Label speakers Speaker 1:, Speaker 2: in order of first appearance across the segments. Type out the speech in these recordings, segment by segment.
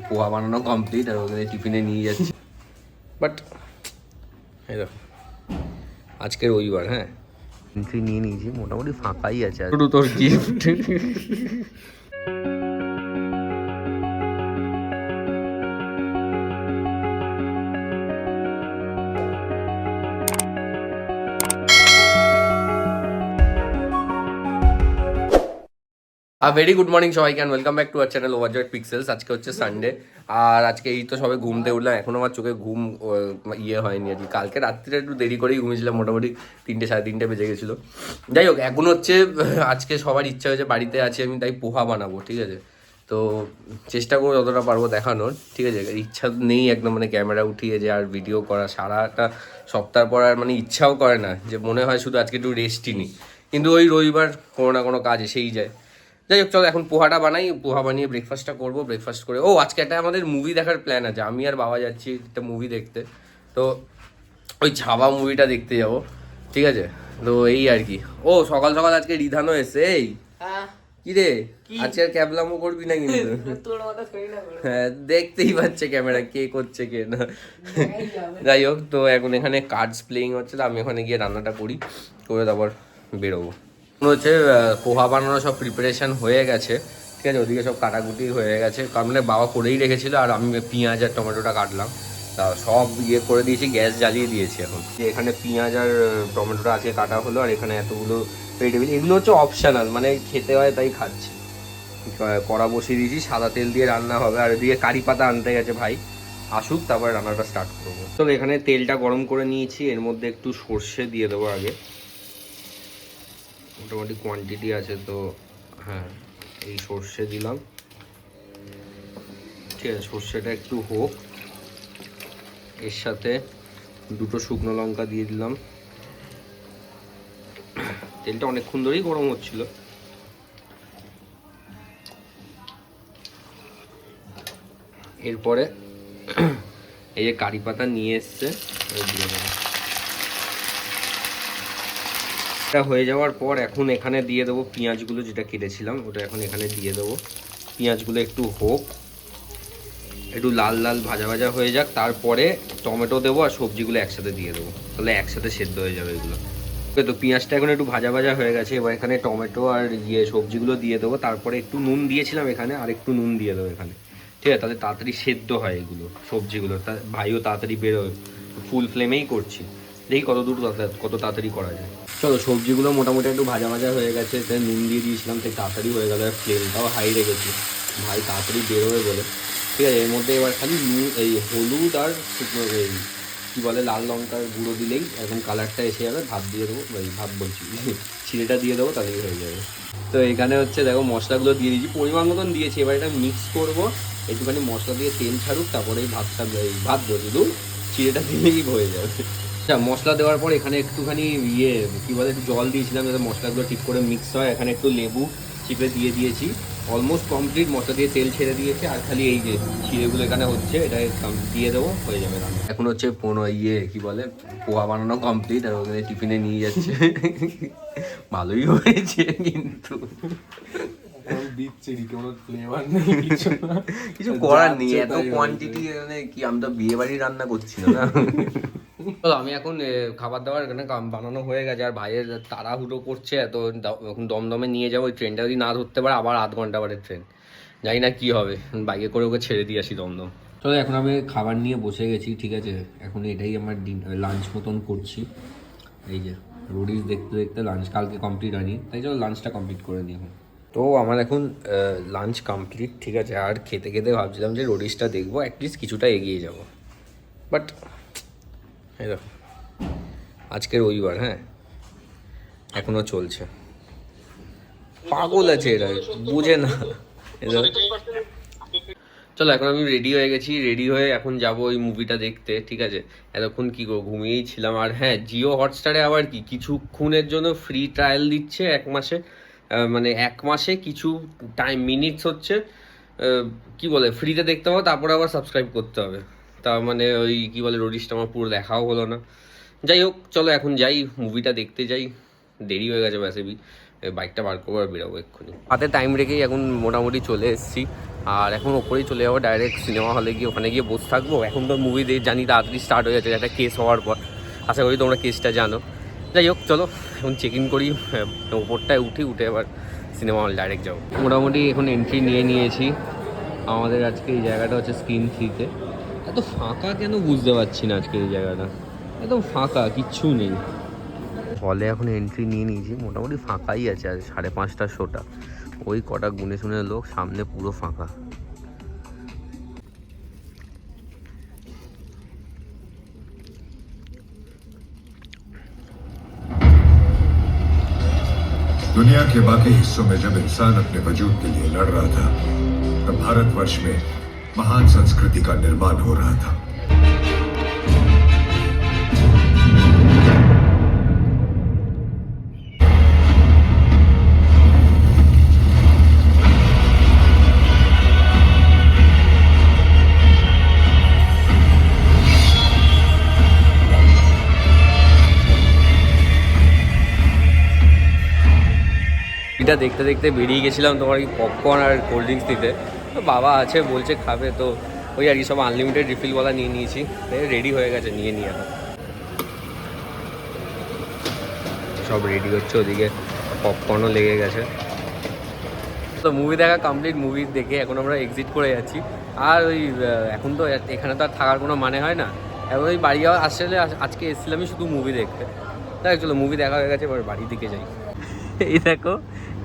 Speaker 1: পোহা বানানো কমপ্লিট, আর ওখানে টিফিনে নিয়ে যাচ্ছি। বাট এই দেখো আজকে রবিবার, হ্যাঁ এন্ট্রি নিয়ে নিয়েছি, মোটামুটি ফাঁকাই আছে। শুধু তোর গিফট। ভেরি গুড মর্নিং সবাইকে, and welcome back to our channel ওভারজয়েড pixels. আজকে হচ্ছে সানডে, আর আজকে এই তো সবে ঘুমতে উঠলাম, এখনো আমার চোখে ঘুম হয়নি আর কি। কালকে রাত্রিটা একটু দেরি করেই ঘুমিয়েছিলাম, মোটামুটি 3-3:30 বেজে গেছিলো। যাই হোক, এখন হচ্ছে আজকে সবার ইচ্ছা হয়েছে, বাড়িতে আছি আমি, তাই পোহা বানাবো, ঠিক আছে। তো চেষ্টা করবো যতটা পারবো দেখানোর, ঠিক আছে। ইচ্ছা নেই একদম মানে ক্যামেরা উঠিয়ে যে আর ভিডিও করা, সারাটা সপ্তাহ পর আর মানে ইচ্ছাও করে না, যে মনে হয় শুধু আজকে একটু রেস্টই নিই, কিন্তু ওই রবিবার কোনো না কোনো কাজ এসেই যায়। যাই হোক, চলো এখন পোহাটা বানাই, পোহা বানিয়ে ব্রেকফাস্টটা করবো। ব্রেকফাস্ট করে আজকে একটা আমাদের মুভি দেখার প্ল্যান আছে, আমি আর বাবা যাচ্ছি একটা মুভি দেখতে। তো ওই ছাবা মুভিটা দেখতে যাবো, ঠিক আছে। তো এই আর কি। সকাল সকাল আজকে রিধানও এসে, এই কি রে আজকে আর ক্যাবলামও করবি না কিন্তু। হ্যাঁ দেখতেই পাচ্ছে ক্যামেরা কে করছে কে না। যাই হোক, তো এখন এখানে কার্ডস প্লেইং হচ্ছে, তো আমি ওখানে গিয়ে রান্নাটা করে তারপর বেরোবো। হচ্ছে পোহা বানানো সব প্রিপারেশন হয়ে গেছে, ঠিক আছে। ওদিকে সব কাটাকুটি হয়ে গেছে, কারণ বাবা করেই রেখেছিল, আর আমি পেঁয়াজ আর টমেটোটা কাটলাম, তা সব করে দিয়েছি, গ্যাস জ্বালিয়ে দিয়েছি। এখন এখানে পেঁয়াজ আর টমেটোটা আজকে কাটা হলো, আর এখানে এতগুলো ভেজিটেবিল, এগুলো হচ্ছে অপশনাল, মানে খেতে হয় তাই খাচ্ছি। কড়া বসিয়ে দিয়েছি, সাদা তেল দিয়ে রান্না হবে, আর এদিকে কারি পাতা আনতে গেছে ভাই, আসুক তারপরে রান্নাটা স্টার্ট করবো। তো এখানে তেলটা গরম করে নিয়েছি, এর মধ্যে একটু সর্ষে দিয়ে দেবো আগে, মোটামুটি কোয়ান্টিটি আছে তো। হ্যাঁ, এই সর্ষে দিলাম, ঠিক আছে। সর্ষেটা একটু হোক, এর সাথে 2টো শুকনো লঙ্কা দিয়ে দিলাম। তেলটা অনেকক্ষণ ধরেই গরম হচ্ছিল। এরপরে এই যে কারি পাতা নিয়ে এসছে, দিয়ে দেবো। এটা হয়ে যাওয়ার পর এখন এখানে দিয়ে দেবো পেঁয়াজগুলো, যেটা কেটেছিলাম ওটা এখন এখানে দিয়ে দেবো। পেঁয়াজগুলো একটু হোক, একটু লাল লাল ভাজা ভাজা হয়ে যাক, তারপরে টমেটো দেবো আর সবজিগুলো একসাথে দিয়ে দেবো, তাহলে একসাথে সেদ্ধ হয়ে যাবে এগুলো। ওকে, তো পেঁয়াজটা এখন একটু ভাজা ভাজা হয়ে গেছে, এবার এখানে টমেটো আর সবজিগুলো দিয়ে দেবো, তারপরে একটু নুন দিয়েছিলাম এখানে, আর একটু নুন দিয়ে দেবো এখানে, ঠিক আছে। তাহলে তাড়াতাড়ি সেদ্ধ হয় এগুলো সবজিগুলো, ভাইও তাড়াতাড়ি বেরোয়, ফুল ফ্লেমেই করছি, দেখি কত তাড়াতাড়ি করা যায়। চলো, সবজিগুলো মোটামুটি একটু ভাজা ভাজা হয়ে গেছে, তাই নুন দিয়ে দিয়েছিলাম, তাই তাড়াতাড়ি হয়ে গেল, ফ্লেমটাও হাই রেখেছি, ভাই তাড়াতাড়ি বেরোবে বলে, ঠিক আছে। এর মধ্যে এবার খালি এই হলুদ আর শুকনো কী বলে লাল লঙ্কার গুঁড়ো দিলেই একদম কালারটা এসে যাবে। ভাত দিয়ে দেবো, ভাত বলছি, চিড়েটা দিয়ে দেবো, তাহলেই হয়ে যাবে। তো এখানে হচ্ছে দেখো মশলাগুলো দিয়ে দিয়েছি, পরিমাণ মতন দিয়েছি, এবার এটা মিক্স করবো, একটুখানি মশলা দিয়ে তেল ছাড়ুক, তারপরে এই ভাত বলছি চিড়েটা দিলেই হয়ে যাবে। আচ্ছা, মশলা দেওয়ার পর এখানে একটুখানি কী বলে একটু জল দিয়েছিলাম যাতে মশলাগুলো ঠিক করে মিক্স হয়। এখানে একটু লেবু চিপে দিয়ে দিয়েছি, অলমোস্ট কমপ্লিট, মশলা দিয়ে তেল ছেড়ে দিয়েছে, আর খালি এই যে চিড়েগুলো এখানে হচ্ছে, এটা দিয়ে দেবো, হয়ে যাবে রান্না। এখন হচ্ছে কী বলে পোহা বানানো কমপ্লিট, আর ওখানে টিফিনে নিয়ে যাচ্ছে। ভালোই হয়েছে কিন্তু কিছু করার নেই, এত কোয়ান্টিটি, মানে কি আমি তো বিয়ে বাড়ি রান্না করছি না। চলো, আমি এখন খাবার দাবার এখানে বানানো হয়ে গেছে, আর ভাইয়ের তাড়াহুড়ো করছে, এত এখন দমদমে নিয়ে যাবো, ওই ট্রেনটা যদি না ধরতে পারে আবার 8 ঘন্টা পরে ট্রেন, জানি না কি হবে, বাইকে করে ওকে ছেড়ে দিয়ে আসি দমদম। চলো, এখন আমি খাবার নিয়ে বসে গেছি, ঠিক আছে। এখন এটাই আমার লাঞ্চ মতন করছি, এই যে রোডিস দেখতে দেখতে লাঞ্চ কালকে কমপ্লিট হয়নি, তাই চলো লাঞ্চটা কমপ্লিট করে নিই এখন। তো আমার এখন লাঞ্চ কমপ্লিট, ঠিক আছে। আর খেতে খেতে ভাবছিলাম যে রোডিসটা দেখবো, অ্যাটলিস্ট কিছুটা এগিয়ে যাব, বাট এই দেখো আজকে রবিবার, হ্যাঁ এখনো চলছে, পাগল আছে এরা, বুঝে না। চলো, এখন আমি রেডি হয়ে গেছি, রেডি হয়ে এখন যাব ওই মুভিটা দেখতে, ঠিক আছে। এতক্ষণ কি করবো, ঘুমিয়েই ছিলাম। আর হ্যাঁ, জিও হটস্টারে আবার কিছুক্ষণের জন্য ফ্রি ট্রায়াল দিচ্ছে 1 মাসে, মানে 1 মাসে কিছু মিনিটস হচ্ছে কি বলে ফ্রিতে দেখতে হবে, তারপরে আবার সাবস্ক্রাইব করতে হবে। তা মানে ওই কি বলে রোডিসটা আমার পুরো দেখাও হলো না। যাই হোক, চলো এখন যাই, মুভিটা দেখতে যাই, দেরি হয়ে গেছে ব্যাসেবি, বাইকটা বার করবো আর বেরোবো এক্ষুনি। হাতে টাইম রেখেই এখন মোটামুটি চলে এসেছি, আর এখন ওপরেই চলে যাবো ডাইরেক্ট সিনেমা হলে গিয়ে, ওখানে গিয়ে বসে থাকবো। এখন তো মুভি জানি তাড়াতাড়ি স্টার্ট হয়ে যাচ্ছে একটা কেস হওয়ার পর, আশা করি তোমরা কেসটা জানো। যাই হোক চলো এখন চেক ইন করি, ওপরটায় উঠে এবার সিনেমা হল ডাইরেক্ট যাবো। মোটামুটি এখন এন্ট্রি নিয়েছি। আমাদের আজকে এই জায়গাটা হচ্ছে স্ক্রিন 3-তে। এত ফাঁকা কেন বুঝতে পারছি না, আজকে এই জায়গাটা একদম ফাঁকা, কিচ্ছু নেই। হলে এখন এন্ট্রি নিয়েছি, মোটামুটি ফাঁকাই আছে। আর 5:30 শোটা, ওই কটা গুনে শুনে লোক, সামনে পুরো ফাঁকা।
Speaker 2: दुनिया के बाकी हिस्सों में जब इंसान अपने वजूद के लिए लड़ रहा था, तब भारतवर्ष में महान संस्कृति का निर्माण हो रहा था।
Speaker 1: এটা দেখতে দেখতে বেরিয়ে গেছিলাম তোমার কি পপকর্ন আর কোল্ড ড্রিঙ্কস দিতে। তো বাবা আছে বলছে খাবে, তো ওই আর কি সব আনলিমিটেড রিফিলওয়ালা নিয়ে নিয়েছি। রেডি হয়ে গেছে, নিয়ে এখন সব রেডি হচ্ছে, ওদিকে পপকর্নও লেগে গেছে। তো মুভি দেখা কমপ্লিট, মুভি দেখে এখন আমরা এক্সিট করে যাচ্ছি। আর ওই এখন তো এখানে তো আর থাকার কোনো মানে হয় না, এখন ওই বাড়ি আসলে আজকে এসেছিলামই শুধু মুভি দেখতে। তাই চলো মুভি দেখা হয়ে গেছে, এবার বাড়ির দিকে যাই। এই দেখো,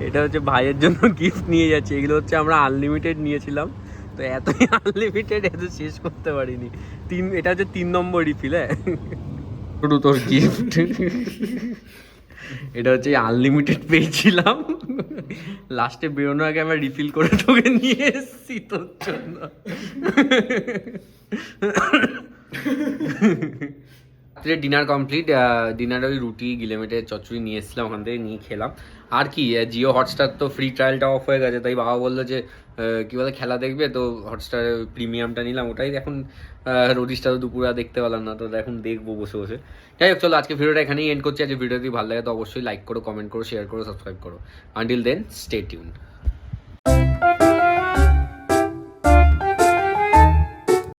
Speaker 1: এটা হচ্ছে ভাইয়ের জন্য গিফট নিয়ে যাচ্ছে। এগুলো হচ্ছে আমরা আনলিমিটেড নিয়েছিলাম, তো এতই আনলিমিটেড এত শেষ করতে পারিনি। এটা হচ্ছে 3 নম্বর রিফিল। হ্যাঁ তোর গিফট এটা হচ্ছে আনলিমিটেড পেয়েছিলাম, লাস্টে বেরোনোর আগে আমরা রিফিল করে তোকে নিয়ে এসেছি তোর জন্য। রাত্রে ডিনার কমপ্লিট। ডিনারে ওই রুটি গিলেমেটের চচ্চড়ি নিয়ে এসেছিলাম, ওখান থেকে নিয়ে খেলাম। আর কি, জিও হটস্টার তো ফ্রি ট্রায়ালটা অফ হয়ে গেছে, তাই বাবা বললো যে কী বলে খেলা দেখবে, তো হটস্টারে প্রিমিয়ামটা নিলাম। ওটাই এখন রোডিসটা তো দুপুরে দেখতে পেলাম না, তো এখন দেখবো বসে বসে। যাই হোক চলো আজকে ভিডিওটা এখানেই এন্ড করছি। আজকে ভিডিও যদি ভালো লাগে তো অবশ্যই লাইক করো, কমেন্ট করো, শেয়ার করো, সাবস্ক্রাইব করো। Until then stay tune.